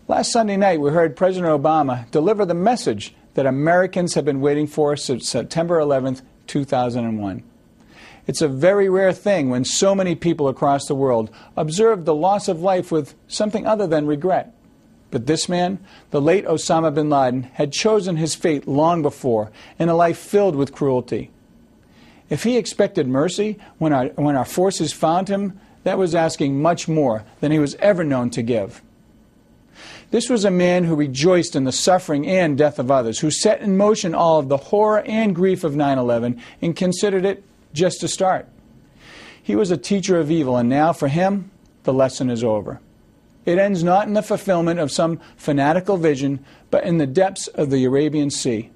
Last Sunday night, we heard President Obama deliver the message that Americans have been waiting for since September 11th, 2001. It's a very rare thing when so many people across the world observe the loss of life with something other than regret. But this man, the late Osama bin Laden, had chosen his fate long before in a life filled with cruelty. If he expected mercy when our forces found him, that was asking much more than he was ever known to give. This was a man who rejoiced in the suffering and death of others, who set in motion all of the horror and grief of 9/11 and considered it just a start. He was a teacher of evil, and now for him, the lesson is over. It ends not in the fulfillment of some fanatical vision, but in the depths of the Arabian Sea.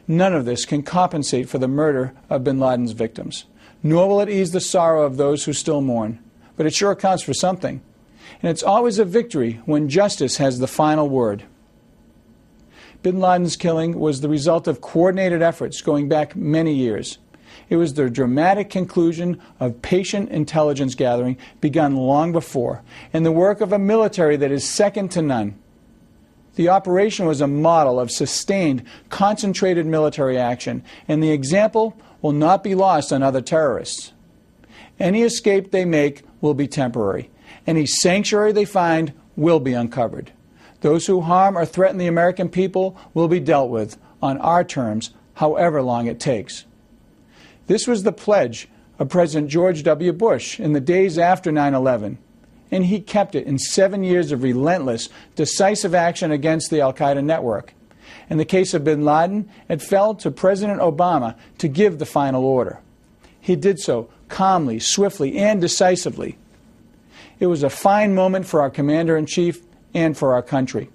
None of this can compensate for the murder of bin Laden's victims, nor will it ease the sorrow of those who still mourn, but it sure counts for something. And it's always a victory when justice has the final word. Bin Laden's killing was the result of coordinated efforts going back many years. It was the dramatic conclusion of patient intelligence gathering begun long before, and the work of a military that is second to none. The operation was a model of sustained, concentrated military action, and the example will not be lost on other terrorists. Any escape they make will be temporary. Any sanctuary they find will be uncovered. Those who harm or threaten the American people will be dealt with on our terms, however long it takes. This was the pledge of President George W. Bush in the days after 9/11, and he kept it in 7 years of relentless, decisive action against the al-Qaida network. In the case of bin Laden, it fell to President Obama to give the final order. He did so calmly, swiftly, and decisively. It was a fine moment for our Commander-in-Chief and for our country.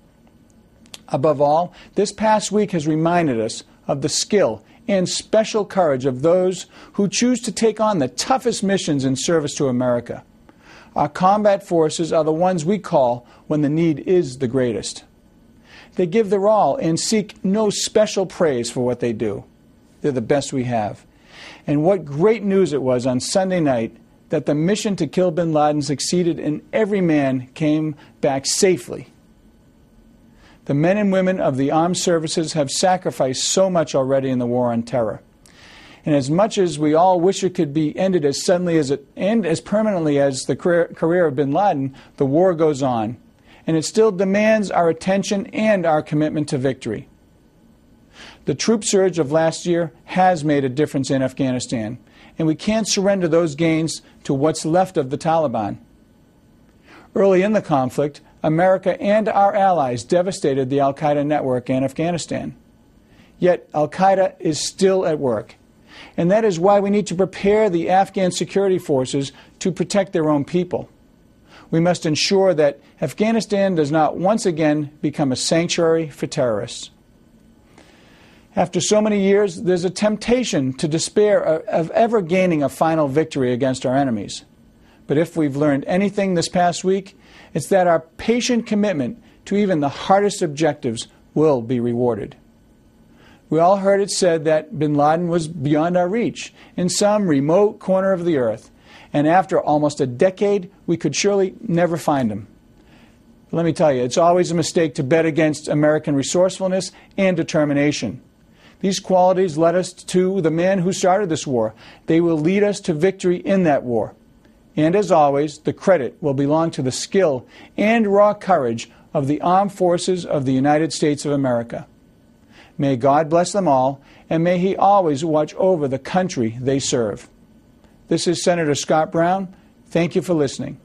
Above all, this past week has reminded us of the skill and special courage of those who choose to take on the toughest missions in service to America. Our combat forces are the ones we call when the need is the greatest. They give their all and seek no special praise for what they do. They're the best we have. And what great news it was on Sunday night that the mission to kill bin Laden succeeded and every man came back safely. The men and women of the armed services have sacrificed so much already in the war on terror. And as much as we all wish it could be ended as suddenly as and as permanently as the career of bin Laden, the war goes on. And it still demands our attention and our commitment to victory. The troop surge of last year has made a difference in Afghanistan, and we can't surrender those gains to what's left of the Taliban. Early in the conflict, America and our allies devastated the al-Qaida network in Afghanistan. Yet al-Qaida is still at work. And that is why we need to prepare the Afghan security forces to protect their own people. We must ensure that Afghanistan does not once again become a sanctuary for terrorists. After so many years, there's a temptation to despair of ever gaining a final victory against our enemies. But if we've learned anything this past week, it's that our patient commitment to even the hardest objectives will be rewarded. We all heard it said that bin Laden was beyond our reach, in some remote corner of the earth, and after almost a decade, we could surely never find him. But let me tell you, it's always a mistake to bet against American resourcefulness and determination. These qualities led us to the man who started this war. They will lead us to victory in that war. And as always, the credit will belong to the skill and raw courage of the armed forces of the United States of America. May God bless them all, and may He always watch over the country they serve. This is Senator Scott Brown. Thank you for listening.